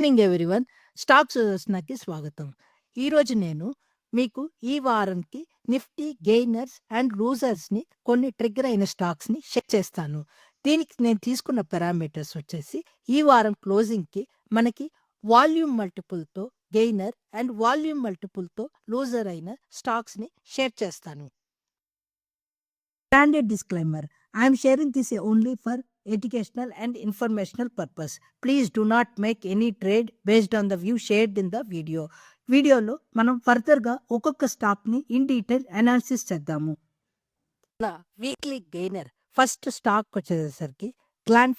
Evening everyone. Stock సుదర్శనకి స్వాగతం. ఈరోజు నేను మీకు ఈ వారంకి నిఫ్టీ గెయినర్స్ అండ్ లూజర్స్‌ని కొన్ని ట్రిగ్గర్ అయిన స్టాక్స్‌ని షేర్ చేస్తాను. దీనికి నేను తీసుకున్న పారామీటర్స్ వచ్చేసి ఈ వారం క్లోజింగ్‌కి మనకి వాల్యూమ్ మల్టిపుల్‌తో గెయినర్ అండ్ వాల్యూమ్ మల్టిపుల్‌తో లూజర్ అయిన స్టాక్స్‌ని షేర్ చేస్తాను. Standard disclaimer: I am sharing this only for educational and informational purpose. Please do not make any trade based on the view shared in the video. వీడియోలో మనం ఫర్దర్గా ఒక్కొక్క స్టాక్ని in detail analysis చేద్దాము. Weekly gainer first stock వచ్చేసరికి gland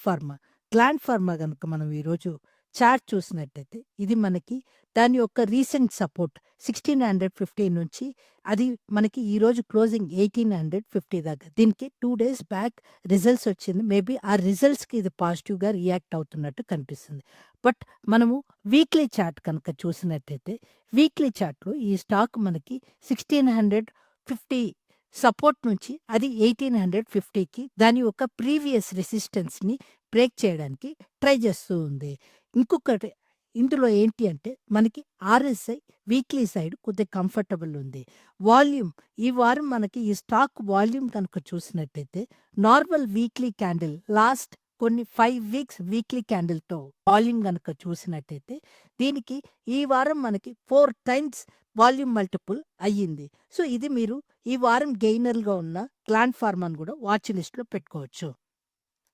pharma కనుక మనం ఈరోజు chart చూసినట్టయితే ఇది మనకి దాని యొక్క రీసెంట్ సపోర్ట్ 1650 నుంచి అది మనకి ఈరోజు క్లోజింగ్ 1850 దాకా. దీనికి 2 days బ్యాక్ రిజల్ట్స్ వచ్చింది. మేబీ ఆ రిజల్ట్స్కి ఇది పాజిటివ్గా రియాక్ట్ అవుతున్నట్టు కనిపిస్తుంది. బట్ మనము వీక్లీ చార్ట్ కనుక చూసినట్టయితే వీక్లీ చార్ట్లో ఈ స్టాక్ మనకి 1650 సపోర్ట్ నుంచి అది 1850కి దాని యొక్క ప్రీవియస్ రెసిస్టెన్స్ని బ్రేక్ చేయడానికి ట్రై చేస్తూ ఉంది. ఇంకొకటి ఇందులో ఏంటి అంటే మనకి ఆర్ఎస్ఐ వీక్లీ సైడ్ కొద్దిగా కంఫర్టబుల్ ఉంది. వాల్యూమ్ ఈ వారం మనకి ఈ స్టాక్ వాల్యూమ్ కనుక చూసినట్టయితే నార్మల్ వీక్లీ క్యాండిల్ లాస్ట్ కొన్ని 5 weeks వీక్లీ క్యాండిల్తో వాల్యూమ్ కనుక చూసినట్టయితే దీనికి ఈ వారం మనకి 4 times వాల్యూమ్ మల్టిపుల్ అయ్యింది. సో ఇది మీరు ఈ వారం గెయినర్గా ఉన్న గ్లాండ్ ఫార్మాని కూడా వాచ్ లిస్ట్లో పెట్టుకోవచ్చు.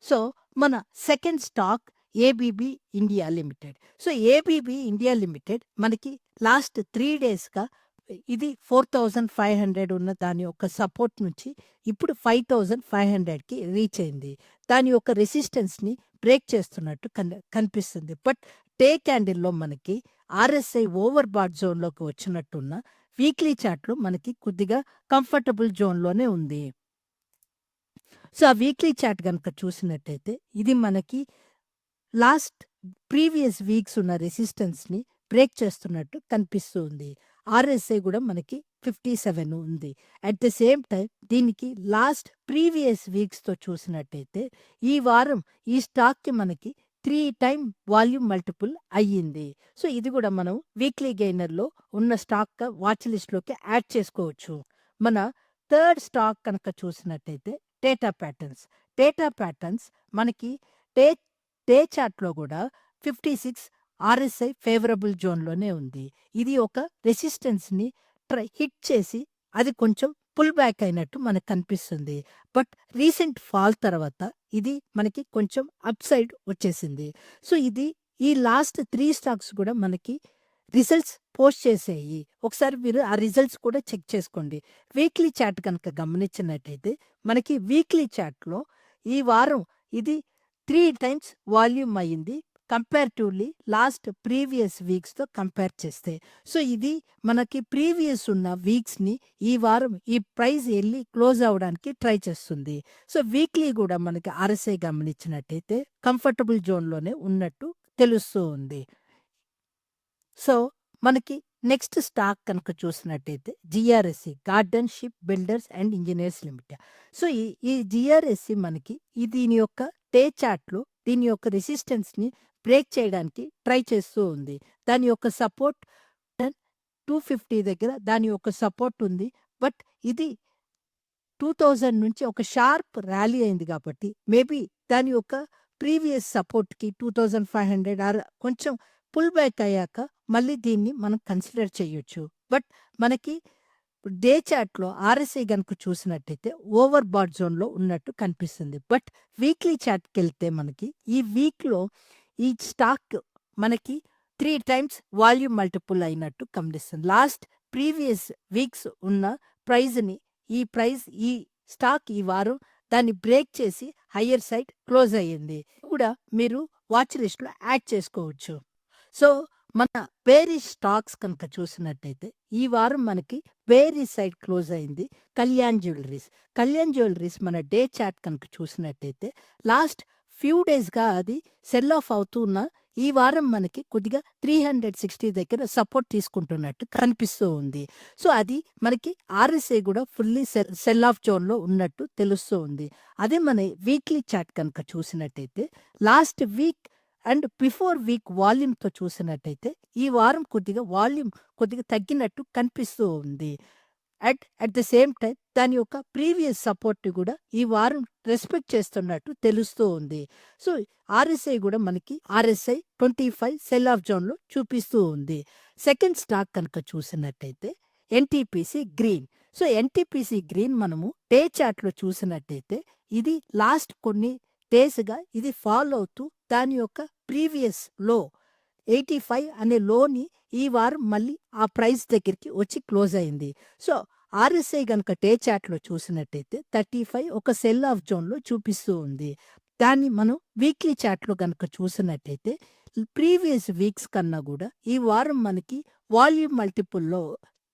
సో మన second stock ABB India limited. So ABB India limited మనకి లాస్ట్ 3 daysగా ఇది 4500 ఉన్న దాని యొక్క సపోర్ట్ నుంచి ఇప్పుడు 5500కి రీచ్ అయింది. దాని యొక్క రెసిస్టెన్స్ని బ్రేక్ చేస్తున్నట్టు కనిపిస్తుంది. బట్ డే క్యాండిల్లో మనకి ఆర్ఎస్ఐ ఓవర్ బాట్ జోన్లోకి వచ్చినట్టున్న వీక్లీ చార్ట్లో మనకి కొద్దిగా కంఫర్టబుల్ జోన్లోనే ఉంది. సో ఆ వీక్లీ చార్ట్ కనుక చూసినట్టయితే ఇది మనకి లాస్ట్ ప్రీవియస్ వీక్స్ ఉన్న రెసిస్టెన్స్ని బ్రేక్ చేస్తున్నట్టు కనిపిస్తుంది. ఆర్ఎస్ఐ కూడా మనకి 57 ఉంది. అట్ ద సేమ్ టైం దీనికి లాస్ట్ ప్రీవియస్ వీక్స్తో చూసినట్టయితే ఈ వారం ఈ స్టాక్కి మనకి 3 times వాల్యూమ్ మల్టిపుల్ అయ్యింది. సో ఇది కూడా మనం వీక్లీ గెయినర్లో ఉన్న స్టాక్ వాచ్ లిస్ట్లోకి యాడ్ చేసుకోవచ్చు. మన థర్డ్ స్టాక్ కనుక చూసినట్టయితే డేటా ప్యాటర్న్స్ మనకి డే చార్ట్లో కూడా 56 ఆర్ఎస్ఐ ఫేవరబుల్ జోన్లోనే ఉంది. ఇది ఒక రెసిస్టెన్స్ని హిట్ చేసి అది కొంచెం పుల్ బ్యాక్ అయినట్టు మనకు కనిపిస్తుంది. బట్ రీసెంట్ ఫాల్ తర్వాత ఇది మనకి కొంచెం అప్ సైడ్ వచ్చేసింది. సో ఇది ఈ లాస్ట్ 3 స్టాక్స్ కూడా మనకి రిజల్ట్స్ పోస్ట్ చేసేయి. ఒకసారి మీరు ఆ రిజల్ట్స్ కూడా చెక్ చేసుకోండి. వీక్లీ చార్ట్ కనుక గమనించినట్టయితే మనకి వీక్లీ చార్ట్లో ఈ వారం ఇది 3 times వాల్యూమ్ అయ్యింది కంపారిటివ్లీ లాస్ట్ ప్రీవియస్ వీక్స్తో కంపేర్ చేస్తే. సో ఇది మనకి ప్రీవియస్ ఉన్న వీక్స్ని ఈ వారం ఈ ప్రైస్ వెళ్ళి క్లోజ్ అవ్వడానికి ట్రై చేస్తుంది. సో వీక్లీ కూడా మనకి ఆర్ఎస్ఐ గమనించినట్టయితే కంఫర్టబుల్ జోన్లోనే ఉన్నట్టు తెలుస్తూ ఉంది. సో మనకి నెక్స్ట్ స్టాక్ కనుక చూసినట్టయితే GRSC garden ship builders and engineers limited. So ఈ జిఆర్ఎస్సి మనకి దీని యొక్క డే చార్ట్లో దీని యొక్క రెసిస్టెన్స్ని బ్రేక్ చేయడానికి ట్రై చేస్తూ ఉంది. దాని యొక్క సపోర్ట్ 250 దగ్గర దాని యొక్క సపోర్ట్ ఉంది. బట్ ఇది 2000 నుంచి ఒక షార్ప్ ర్యాలీ అయింది కాబట్టి మేబీ దాని యొక్క ప్రీవియస్ సపోర్ట్కి 2500 ఆర్ కొంచెం పుల్ బ్యాక్ అయ్యాక మళ్ళీ దీన్ని మనం కన్సిడర్ చేయొచ్చు. బట్ మనకి డే చార్ట్లో ఆర్ఎస్ఐ కనుక చూసినట్టయితే ఓవర్ బాట్ జోన్లో ఉన్నట్టు కనిపిస్తుంది. బట్ వీక్లీ చార్ట్కి వెళ్తే మనకి ఈ వీక్లో ఈ స్టాక్ మనకి 3 times వాల్యూమ్ మల్టిపుల్ అయినట్టు కనిపిస్తుంది. లాస్ట్ ప్రీవియస్ వీక్స్ ఉన్న ప్రైజ్ని ఈ స్టాక్ ఈ వారం దాన్ని బ్రేక్ చేసి హయ్యర్ సైడ్ క్లోజ్ అయ్యింది కూడా మీరు వాచ్ లిస్ట్లో యాడ్ చేసుకోవచ్చు. సో మన బేరిష్ స్టాక్స్ కనుక చూసినట్టయితే ఈ వారం మనకి బేరిష్ సైడ్ క్లోజ్ అయింది కళ్యాణ్ జ్యువెలరీస్ మన డే చార్ట్ కనుక చూసినట్టయితే లాస్ట్ ఫ్యూ డేస్గా అది సెల్ ఆఫ్ అవుతున్న ఈ వారం మనకి కొద్దిగా 360 దగ్గర సపోర్ట్ తీసుకుంటున్నట్టు కనిపిస్తూ ఉంది. సో అది మనకి ఆర్ఎస్ఐ కూడా ఫుల్లీ సెల్ ఆఫ్ జోన్లో ఉన్నట్టు తెలుస్తూ ఉంది. అదే మన వీక్లీ చార్ట్ కనుక చూసినట్టయితే last week and before week వాల్యూమ్‌తో చూసినట్టయితే ఈ వారం వాల్యూమ్ కొద్దిగా తగ్గినట్టు కనిపిస్తూ ఉంది. అట్ ద సేమ్ టైమ్ దాని యొక్క ప్రీవియస్ సపోర్ట్‌ని గూడా ఈ వారం రెస్పెక్ట్ చేస్తున్నట్టు తెలుస్తూ ఉంది. సో, ఆర్ఎస్ఐ గూడా మనకి ఆర్ఎస్ఐ 25 సెల్ ఆఫ్ జోన్‌లో చూపిస్తూ ఉంది. సెకండ్ స్టాక్ కనుక చూసినట్టయితే NTPC green. So, NTPC green మనము డే చార్ట్‌లో చూసినట్టయితే ఇది లాస్ట్ కొన్ని డేస్‌గా ఇది ఫాలో అవుతూ దాని యొక్క ప్రీవియస్ లో 85 అనే లోని ఈ వారం మళ్ళీ ఆ ప్రైస్ దగ్గరికి వచ్చి క్లోజ్ అయింది. సో, ఆర్ఎస్ఐ గనక డే చార్ట్‌లో చూసినట్టయితే 35 ఒక సెల్ ఆఫ్ జోన్‌లో చూపిస్తూ ఉంది. దాన్ని మనం వీక్లీ చార్ట్‌లో గనక చూసినట్టయితే ప్రీవియస్ వీక్స్ కన్నా గూడా ఈ వారం మనకి వాల్యూమ్ మల్టిపుల్‌లో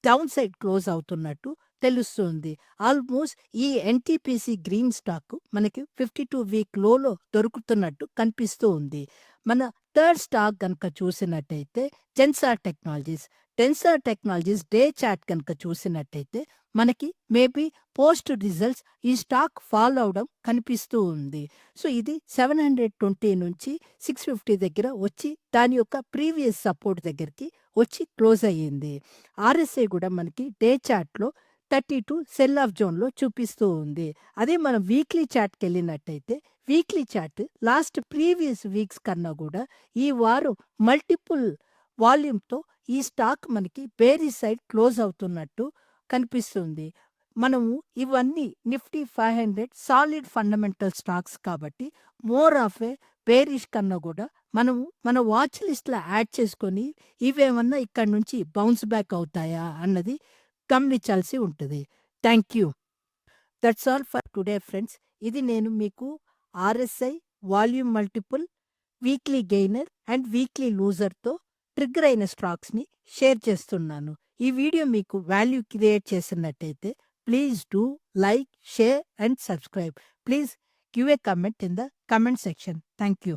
డౌన్ సైడ్ క్లోజ్ అవుతున్నట్టు తెలుస్తుంది. ఆల్మోస్ట్ ఈ ఎన్‌టీపీసీ గ్రీన్ స్టాక్ మనకి 52 వీక్ లోలో దొరుకుతున్నట్టు కనిపిస్తూ ఉంది. మన థర్డ్ స్టాక్ గనక చూసినట్టయితే Zensar technologies. Zensar technologies day chart గనక చూసినట్టయితే మనకి మేబీ పోస్ట్ రిజల్ట్స్ ఈ స్టాక్ ఫాల్ అవ్వడం కనిపిస్తూ ఉంది. సో, ఇది 720 నుంచి 650 దగ్గర వచ్చి దాని యొక్క ప్రీవియస్ సపోర్ట్ దగ్గరికి వచ్చి క్లోజ్ అయ్యింది. ఆర్ఎస్ఐ గూడా మనకి డే చార్ట్‌లో 32 సెల్ ఆఫ్ జోన్‌లో చూపిస్తూ ఉంది. అదే మనం వీక్లీ చార్ట్‌కెళ్ళినట్టయితే weekly chart last previous weeks కన్నా గూడా ఈ వారం మల్టిపుల్ వాల్యూమ్‌తో ఈ స్టాక్ మనకి బేరిష్ సైడ్ క్లోజ్ అవుతున్నట్టు కనిపిస్తుంది. మనము ఇవన్నీ నిఫ్టీ 500 సాలిడ్ ఫండమెంటల్ స్టాక్స్ కాబట్టి మోర్ ఆఫ్ ఏ బేరిష్ కన్నా గూడా మనము మన వాచ్ లిస్ట్‌లో యాడ్ చేసుకొని ఇవేమన్నా ఇక్కడి నుంచి బౌన్స్ బ్యాక్ అవుతాయా అన్నది గమనించాల్సి ఉంటది. Thank you. That's all for today friends. ఇది నేను మీకు RSI, volume multiple, weekly gainer and weekly లూజర్‌తో ట్రిగ్గర్ అయిన స్టాక్స్‌ని షేర్ చేస్తున్నాను. ఈ వీడియో మీకు వాల్యూ క్రియేట్ చేసినట్టయితే please do like, share and subscribe. Please give a comment in the comment section. Thank you.